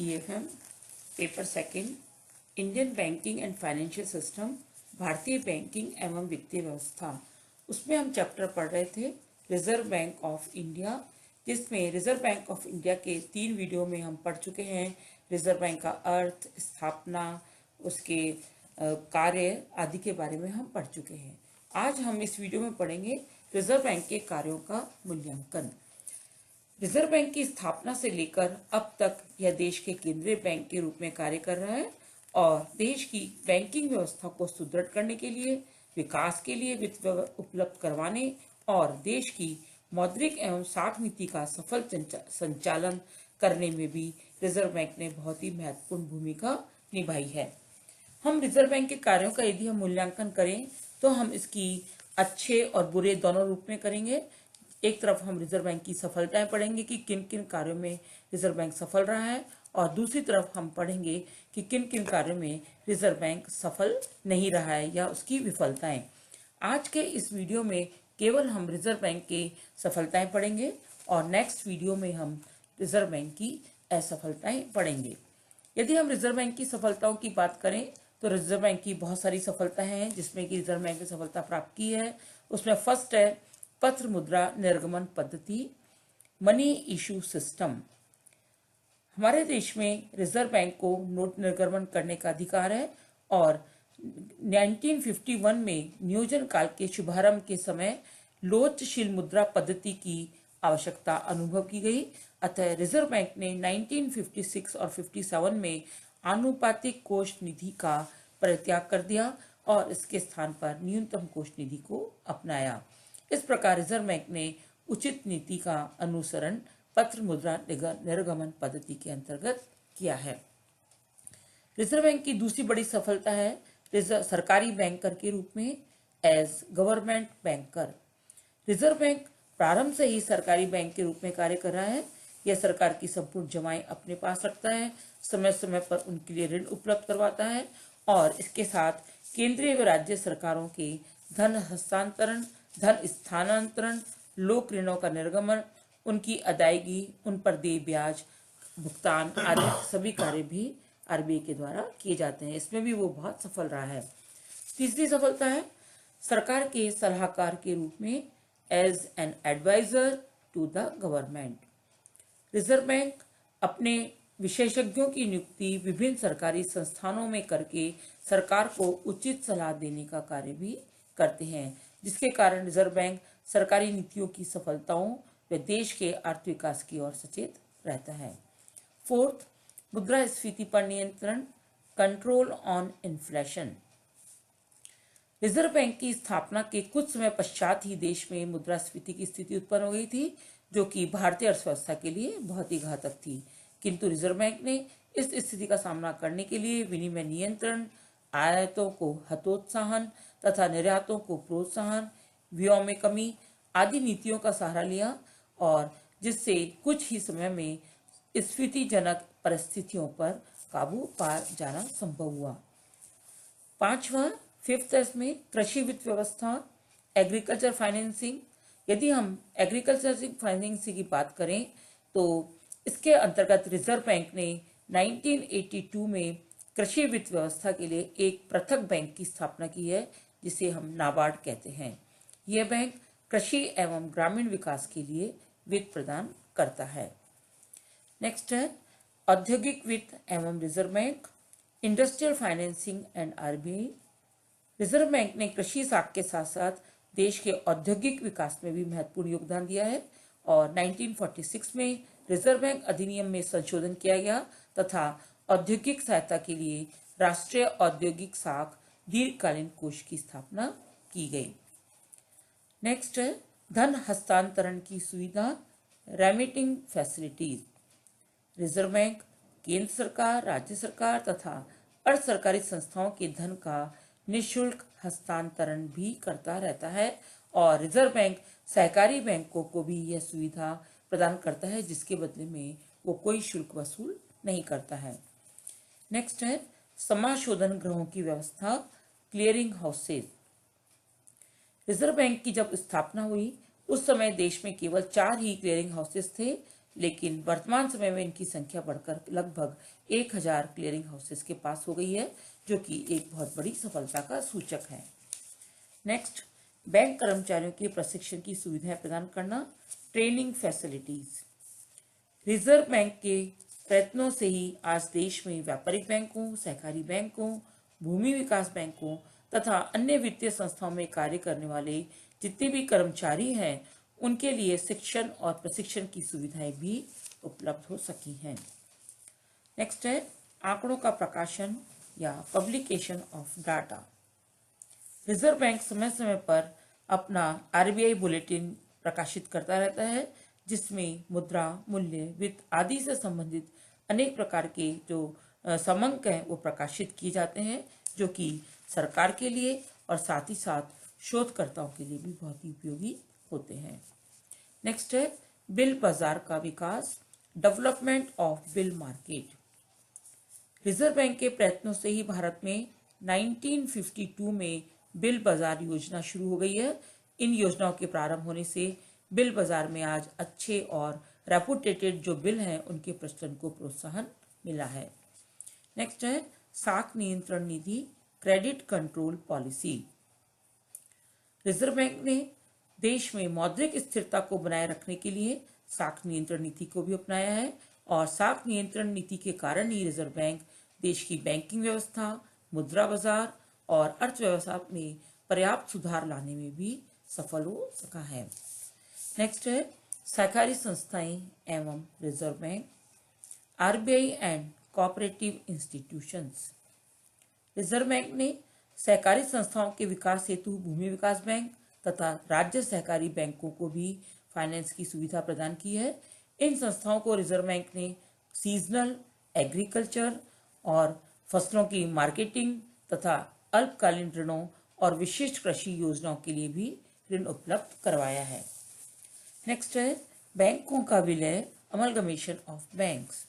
EFM paper second, Indian banking and financial system, भारतीय banking एवं वित्तीय व्यवस्था। उसमें हम चैप्टर पढ़ रहे थे रिजर्व बैंक ऑफ इंडिया, जिसमें रिजर्व बैंक ऑफ इंडिया के 3 वीडियो में हम पढ़ चुके हैं। रिजर्व बैंक का अर्थ, स्थापना, उसके कार्य आदि के बारे में हम पढ़ चुके हैं। आज हम इस वीडियो में पढ़ेंगे रिजर्व बैंक के कार्यों का मूल्यांकन। रिजर्व बैंक की स्थापना से लेकर अब तक यह देश के केंद्रीय बैंक के रूप में कार्य कर रहा है और देश की बैंकिंग व्यवस्था को सुदृढ़ करने के लिए, विकास के लिए वित्त उपलब्ध करवाने और देश की मौद्रिक एवं साख नीति का सफल संचालन करने में भी रिजर्व बैंक ने बहुत ही महत्वपूर्ण भूमिका निभाई है। हम रिजर्व बैंक के कार्यों का यदि हम मूल्यांकन करें तो हम इसकी अच्छे और बुरे दोनों रूप में करेंगे। एक तरफ हम रिजर्व बैंक की सफलताएं पढ़ेंगे कि किन किन कार्यों में रिजर्व बैंक सफल रहा है, और दूसरी तरफ हम पढ़ेंगे कि किन किन कार्यों में रिजर्व बैंक सफल नहीं रहा है या उसकी विफलताएं। आज के इस वीडियो में केवल हम रिजर्व बैंक के सफलताएं पढ़ेंगे और नेक्स्ट वीडियो में हम रिजर्व बैंक की असफलताएं पढ़ेंगे। यदि हम रिजर्व बैंक की सफलताओं की बात करें तो रिजर्व बैंक की बहुत सारी सफलताएं हैं जिसमें कि रिजर्व बैंक ने सफलता प्राप्त की है। उसमें फर्स्ट है पत्र मुद्रा निर्गमन पद्धति, मनी इशू सिस्टम। हमारे देश में रिजर्व बैंक को नोट निर्गमन करने का अधिकार है और 1951 में नियोजन काल के शुभारंभ के समय लोचशील मुद्रा पद्धति की आवश्यकता अनुभव की गई। अतः रिजर्व बैंक ने 1956 और 57 में आनुपातिक कोष निधि का परित्याग कर दिया और इसके स्थान पर न्यूनतम कोष निधि को अपनाया। इस प्रकार रिजर्व बैंक ने उचित नीति का अनुसरण पत्र मुद्रा निर्गमन पद्धति के अंतर्गत किया है। रिजर्व बैंक की दूसरी बड़ी सफलता है सरकारी बैंकर के रूप में as government banker. Reserve bank प्रारंभ से ही सरकारी बैंक के रूप में कार्य कर रहा है। यह सरकार की संपूर्ण जमाएं अपने पास रखता है, समय समय पर उनके लिए ऋण उपलब्ध करवाता है और इसके साथ केंद्रीय व राज्य सरकारों के धन हस्तांतरण, धन स्थानांतरण, लोक ऋणों का निर्गमन, उनकी अदायगी, उन पर देय ब्याज भुगतान आदि सभी कार्य भी आरबीआई के द्वारा किए जाते हैं। इसमें भी वो बहुत सफल रहा है। तीसरी सफलता है सरकार के सलाहकार के रूप में as an adviser to the government. Reserve bank अपने विशेषज्ञों की नियुक्ति विभिन्न सरकारी संस्थानों में करके सरकार को उचित सलाह देने का कार्य भी करते हैं, जिसके कारण रिजर्व बैंक सरकारी नीतियों की सफलताओं व देश के आर्थिक विकास की ओर सचेत रहता है। फोर्थ, मुद्रास्फीति पर नियंत्रण, control on inflation. Reserve bank की स्थापना के कुछ समय पश्चात ही देश में मुद्रास्फीति की स्थिति उत्पन्न हो गई थी, जो कि भारतीय अर्थव्यवस्था के लिए बहुत ही घातक थी। किंतु रिजर्व बैंक ने इस स्थिति का सामना करने के लिए विनिमय नियंत्रण, आयातों को हतोत्साहन तथा निर्यातों को प्रोत्साहन, व्ययों में कमी आदि नीतियों का सहारा लिया और जिससे कुछ ही समय में स्फीतिजनक परिस्थितियों पर काबू पा जाना संभव हुआ। पांचवा, फिफ्थ इसमें कृषि वित्त व्यवस्था, एग्रीकल्चर फाइनेंसिंग। यदि हम एग्रीकल्चर फाइनेंसिंग की बात करें तो इसके अंतर्गत रिजर्व बैंक ने 1982 में कृषि वित्त व्यवस्था के लिए एक पृथक बैंक की स्थापना की है, जिसे हम नाबार्ड कहते हैं। यह बैंक कृषि एवं ग्रामीण विकास के लिए वित्त प्रदान करता है। नेक्स्ट है औद्योगिक वित्त एवं reserve bank, industrial financing and RBI. Reserve bank ने कृषि साख के साथ साथ देश के औद्योगिक विकास में भी महत्वपूर्ण योगदान दिया है और 1946 में रिजर्व बैंक अधिनियम में संशोधन किया गया तथा औद्योगिक सहायता के लिए राष्ट्रीय औद्योगिक साख दीर्घकालीन कोष की स्थापना की गई। नेक्स्ट है धन हस्तांतरण की सुविधा, रेमिटिंग फैसिलिटीज। रिजर्व बैंक केंद्र सरकार, राज्य सरकार तथा अर्ध सरकारी संस्थाओं के धन का निःशुल्क हस्तांतरण भी करता रहता है और रिजर्व बैंक सहकारी बैंकों को भी यह सुविधा प्रदान करता है, जिसके बदले में वो कोई शुल्क वसूल नहीं करता है। नेक्स्ट है समाशोधन गृहों की व्यवस्था, क्लियरिंग हाउसेज। रिजर्व बैंक की जब स्थापना हुई उस समय देश में केवल 4 ही क्लियरिंग हाउसेज थे, लेकिन वर्तमान समय में इनकी संख्या बढ़कर लगभग 1000 क्लियरिंग हाउसेस के पास हो गई है, जो कि एक बहुत बड़ी सफलता का सूचक है। नेक्स्ट, बैंक कर्मचारियों के प्रशिक्षण की सुविधाएं प्रदान करना, ट्रेनिंग फैसिलिटीज। रिजर्व बैंक के प्रयत्नों से ही आज देश में व्यापारिक बैंकों, सहकारी बैंकों, भूमि विकास बैंकों तथा अन्य वित्तीय संस्थाओं में कार्य करने वाले जितने भी कर्मचारी हैं, उनके लिए शिक्षण और प्रशिक्षण की सुविधाएं भी उपलब्ध हो सकी हैं। नेक्स्ट है आंकड़ों का प्रकाशन या publication of data. Reserve bank समय समय पर अपना आरबीआई बुलेटिन प्रकाशित करता रहता है, जिसमें मुद्रा, मूल्य, वित्त आदि से संबंधित अनेक प्रकार के जो समंक हैं वो प्रकाशित किए जाते हैं, जो कि सरकार के लिए और साथ ही साथ शोधकर्ताओं के लिए भी बहुत ही उपयोगी होते हैं। नेक्स्ट है बिल बाजार का विकास, development of bill market. Reserve bank के प्रयत्नों से ही भारत में 1952 में बिल बाजार योजना शुरू हो गई है। इन योजनाओं के प्रारंभ होने से बिल बाजार में आज अच्छे और रेपुटेटेड जो बिल हैं उनके प्रचलन को प्रोत्साहन मिला है। नेक्स्ट है साख नियंत्रण नीति, credit control policy. Reserve bank ने देश में मौद्रिक स्थिरता को बनाए रखने के लिए साख नियंत्रण नीति को भी अपनाया है, और साख नियंत्रण नीति के कारण ही रिजर्व बैंक देश की बैंकिंग व्यवस्था, मुद्रा बाजार और अर्थव्यवस्था में पर्याप्त सुधार लाने में भी सफल हो सका है। नेक्स्ट है सहकारी संस्थाएं एवं reserve bank, RBI and cooperative institutions. Reserve bank ने सहकारी संस्थाओं के विकास हेतु भूमि विकास बैंक तथा राज्य सहकारी बैंकों को भी फाइनेंस की सुविधा प्रदान की है। इन संस्थाओं को रिजर्व बैंक ने सीजनल, एग्रीकल्चर और फसलों की मार्केटिंग तथा अल्पकालीन ऋणों और विशिष्ट कृषि योजनाओं के लिए भी ऋण उपलब्ध करवाया है। नेक्स्ट है बैंकों का विलय, amalgamation of banks.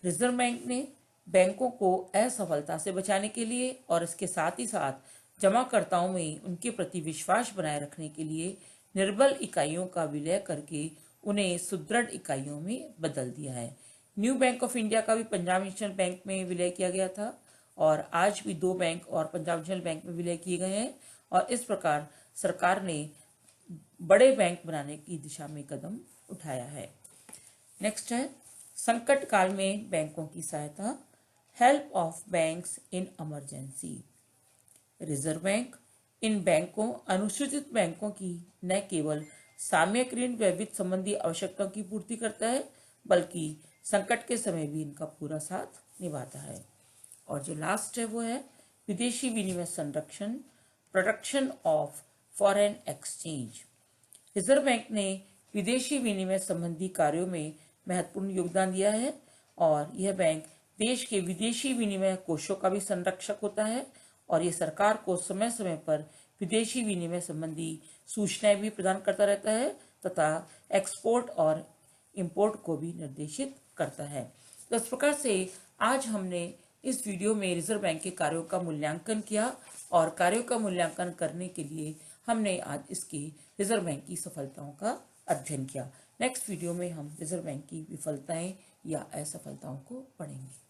Reserve bank ने बैंकों को असफलता से बचाने के लिए और इसके साथ ही साथ जमाकर्ताओं में उनके प्रति विश्वास बनाए रखने के लिए निर्बल इकाइयों का विलय करके उन्हें सुदृढ़ इकाइयों में बदल दिया है। न्यू बैंक ऑफ इंडिया का भी पंजाब नेशनल बैंक में विलय किया गया था, और आज भी 2 बैंक और पंजाब नेशनल बैंक में विलय किए गए हैं, और इस प्रकार सरकार ने बड़े बैंक बनाने की दिशा में कदम उठाया है। नेक्स्ट है संकट काल में बैंकों की सहायता, help of banks in emergency. Reserve bank इन बैंकों, अनुसूचित बैंकों की न केवल सामयिक ऋण व वित्त संबंधी आवश्यकताओं की पूर्ति करता है, बल्कि संकट के समय भी इनका पूरा साथ निभाता है। और जो लास्ट है वो है विदेशी विनिमय संरक्षण, protection of foreign exchange. Reserve bank ने विदेशी विनिमय संबंधी कार्यों में महत्वपूर्ण योगदान दिया है, और यह बैंक देश के विदेशी विनिमय कोषों का भी संरक्षक होता है, और ये सरकार को समय समय पर विदेशी विनिमय संबंधी सूचनाएं भी प्रदान करता रहता है तथा एक्सपोर्ट और इंपोर्ट को भी निर्देशित करता है। तो इस प्रकार से आज हमने इस वीडियो में रिजर्व बैंक के कार्यों का मूल्यांकन किया, और कार्यों का मूल्यांकन करने के लिए हमने आज इसकी रिजर्व बैंक की सफलताओं का अध्ययन किया। नेक्स्ट वीडियो में हम रिजर्व बैंक की विफलताएं या असफलताओं को पढ़ेंगे।